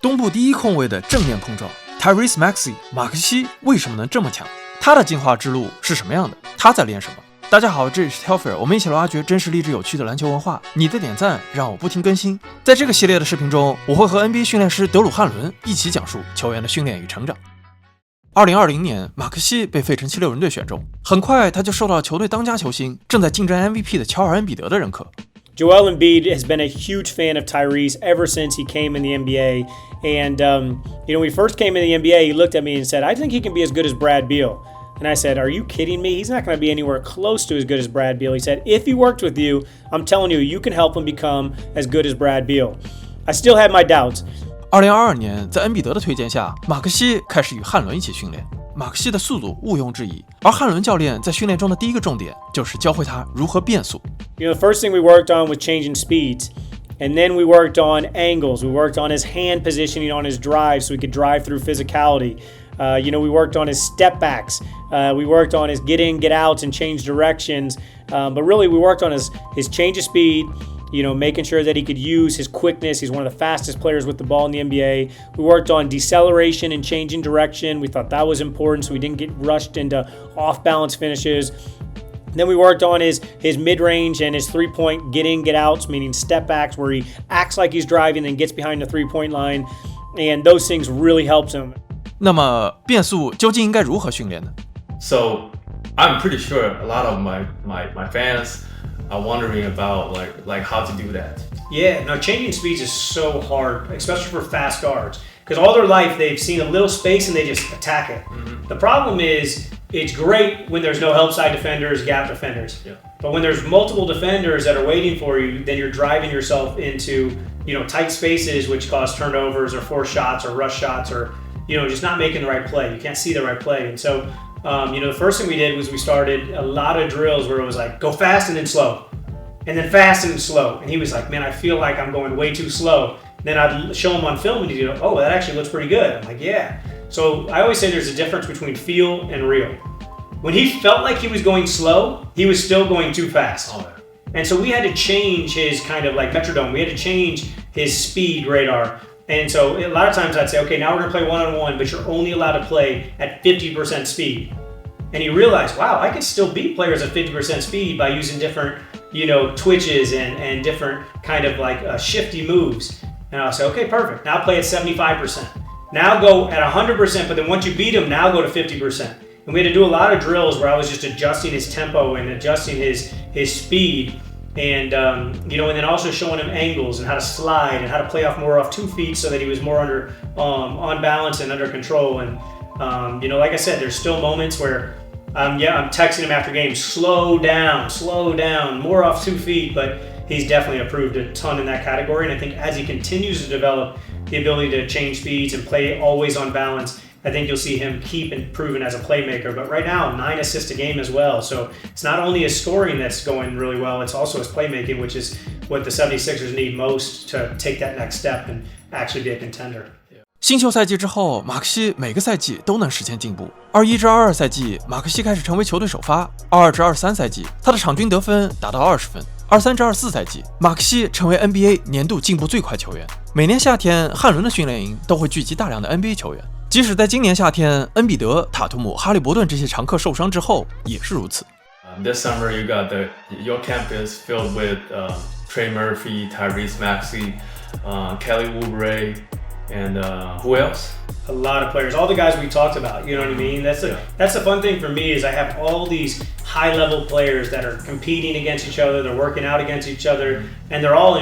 东部第一控卫的正面碰撞 ，Tyrese Maxey 马克西为什么能这么强？他的进化之路是什么样的？他在练什么？大家好，这里是 Telfair， 我们一起来挖掘真实、励志、有趣的篮球文化。你的点赞让我不停更新。在这个系列的视频中，我会和 NBA 训练师德鲁汉伦一起讲述球员的训练与成长。2020年，马克西被费城76人队选中，很快他就受到了球队当家球星、正在竞争 MVP 的乔尔·恩比德的认可。Joel Embiid has been a huge fan of Tyrese ever since he came in the NBA. And, when he first came in the NBA, he looked at me and said, I think he can be as good as Brad Beal. And I said, are you kidding me? He's not going to be anywhere close to as good as Brad Beal. He said, if he worked with you, I'm telling you, you can help him become as good as Brad Beal. I still had my doubts. 2022年，在恩比德的推荐下，马克西开始与汉伦一起训练。马克西的速度毋庸置疑，而汉伦教练在训练中的第一个重点就是教会他如何变速。The first thing we worked on was changing speeds. And then we worked on angles. We worked on his hand positioning on his drive so he could drive through physicality. We worked on his step backs. We worked on his get in, get outs, and change directions. But really, we worked on his change of speed, making sure that he could use his quickness. He's one of the fastest players with the ball in the NBA. We worked on deceleration and changing direction. We thought that was important so we didn't get rushed into off-balance finishes.Then we worked on his mid-range and his three-point get-in, get-outs, meaning step-backs, where he acts like he's driving and gets behind the three-point line, and those things really helped him. 那么变速究竟应该如何训练呢？ So I'm pretty sure a lot of my fans are wondering about like how to do that. Yeah, now changing speeds is so hard, especially for fast guards, because all their life they've seen a little space and they just attack it. The problem is it's great when there's no help side defenders, gap defenders. Yeah. But when there's multiple defenders that are waiting for you, then you're driving yourself into, tight spaces which cause turnovers or forced shots or rush shots or, just not making the right play. You can't see the right play. And so, the first thing we did was we started a lot of drills where it was like, go fast and then slow. And then fast and then slow. And he was like, man, I feel like I'm going way too slow. Then I'd show him on film and he'd go, oh, that actually looks pretty good. I'm like, yeah. So I always say there's a difference between feel and real. When he felt like he was going slow, he was still going too fast. Oh. And so we had to change his kind of like metrodome. We had to change his speed radar. And so a lot of times I'd say, okay, now we're gonna play one-on-one, but you're only allowed to play at 50% speed. And he realized, wow, I could still beat players at 50% speed by using different, twitches and different kind of like shifty moves. And I'll say, okay, perfect. Now play at 75%. Now go at 100%, but then once you beat him, now go to 50%. And we had to do a lot of drills where I was just adjusting his tempo and adjusting his speed. And, and then also showing him angles and how to slide and how to play more off 2 feet so that he was more on balance and under control. And, like I said, there's still moments where, I'm texting him after games, slow down, more off 2 feet, but he's definitely improved a ton in that category. And I think as he continues to develop the ability to change speeds and play always on balance, I think you'll see him keep improving as a playmaker. But right now, 9 assists a game as well. So it's not only his scoring that's going really well, it's also his playmaking, which is what the 76ers need most to take that next step and actually be a contender. 新秀赛季之后，马克西每个赛季都能实现进步。21至22赛季，马克西开始成为球队首发；22至23赛季，他的场均得分达到20分；23至24赛季，马克西成为 NBA 年度进步最快球员。每年夏天，汉伦的训练营都会聚集大量的 NBA 球员。即使在今年夏天，恩比德、塔图姆、哈利伯顿这些常客受伤之后，也是如此。This summer, you got your campus filled with Trey Murphy, Tyrese Maxey, Kelly Oubre, and who else? A lot of players, all the guys we talked about. You know what I mean? That's the fun thing for me is I have all these high-level players that are competing against each other. They're working out against each other, and they're all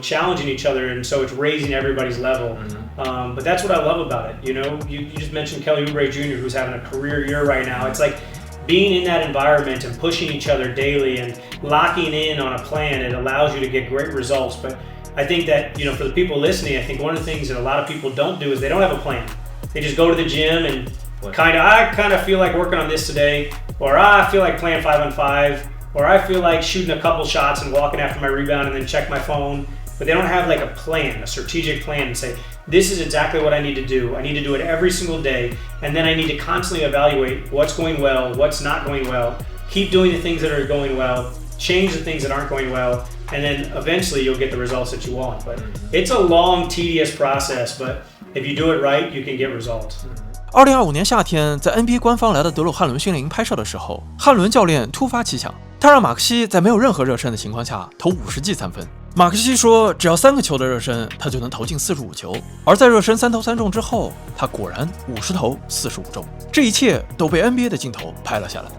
challenging each other. And so it's raising everybody's level. But that's what I love about it. You just mentioned Kelly Oubre Jr., who's having a career year right now. It's like being in that environment and pushing each other daily and locking in on a plan. It allows you to get great results. But I think that, for the people listening, I think one of the things that a lot of people don't do is they don't have a plan. They just go to the gym and I kind of feel like working on this today, or I feel like playing 5-on-5, or I feel like shooting a couple shots and walking after my rebound and then check my phone. But they don't have like a plan, a strategic plan, and say, this is exactly what I need to do. I need to do it every single day, and then I need to constantly evaluate what's going well, what's not going well, keep doing the things that are going well, change the things that aren't going well, and then eventually you'll get the results that you want. But it's a long, tedious process, but if you do it right, you can get results. 2025年夏天，在 NBA 官方来到德鲁汉伦训练营拍摄的时候，汉伦教练突发奇想，他让马克西在没有任何热身的情况下投50记3分。马克西说，只要3个球的热身，他就能投进45球。而在热身3投3中之后，他果然50投45中。这一切都被 NBA 的镜头拍了下来。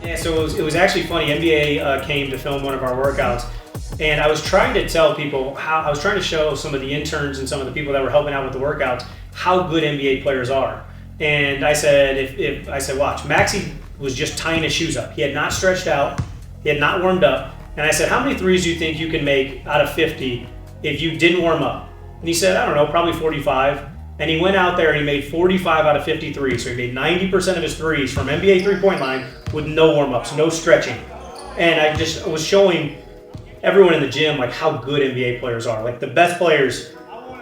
Yeah, so it was actually funny. NBA came to film one of our workouts, and I was trying to tell people how I was trying to show some of the interns and some of the people that were helping out with the workouts how good NBA players are. And I said, if I said, watch, Maxey was just tying his shoes up. He had not stretched out. He had not warmed up. And I said, how many threes do you think you can make out of 50 if you didn't warm up? And he said, I don't know, probably 45. And he went out there and he made 45 out of 53. So he made 90% of his threes from NBA three-point line with no warm-ups, no stretching. And I just was showing everyone in the gym like how good NBA players are. Like the best players,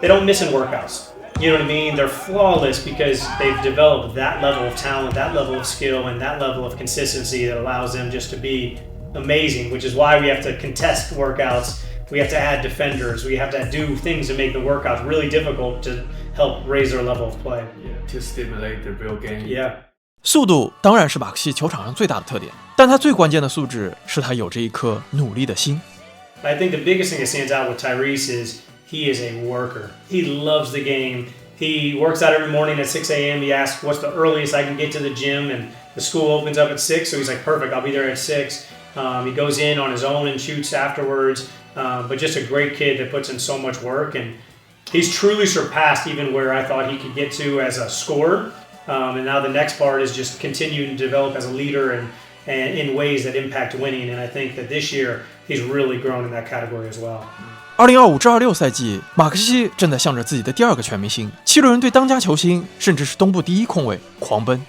they don't miss in workouts. You know what I mean? They're flawless because they've developed that level of talent, that level of skill, and that level of consistency that allows them just to be amazing, which is why we have to contest workouts. We have to add defenders. We have to do things to make the workouts really difficult to help raise their level of play. Yeah, to stimulate the real game. Yeah. 速度当然是马克西球场上最大的特点，但他最关键的素质是他有着一颗努力的心。I think the biggest thing that stands out with Tyrese is he is a worker. He loves the game. He works out every morning at 6 a.m. He asks, what's the earliest I can get to the gym? And the school opens up at 6, so he's like, perfect, I'll be there at 6. He goes in on his own and shoots afterwards. But just a great kid that puts in so much work. And he's truly surpassed even where I thought he could get to as a scorer. And now the next part is just continuing to develop as a leader and in ways that impact winning. And I think that this year he's really grown in that category as well. 2025至26赛季，马克西正在向着自己的第2个全明星、76人队当家球星，甚至是东部第1控卫狂奔。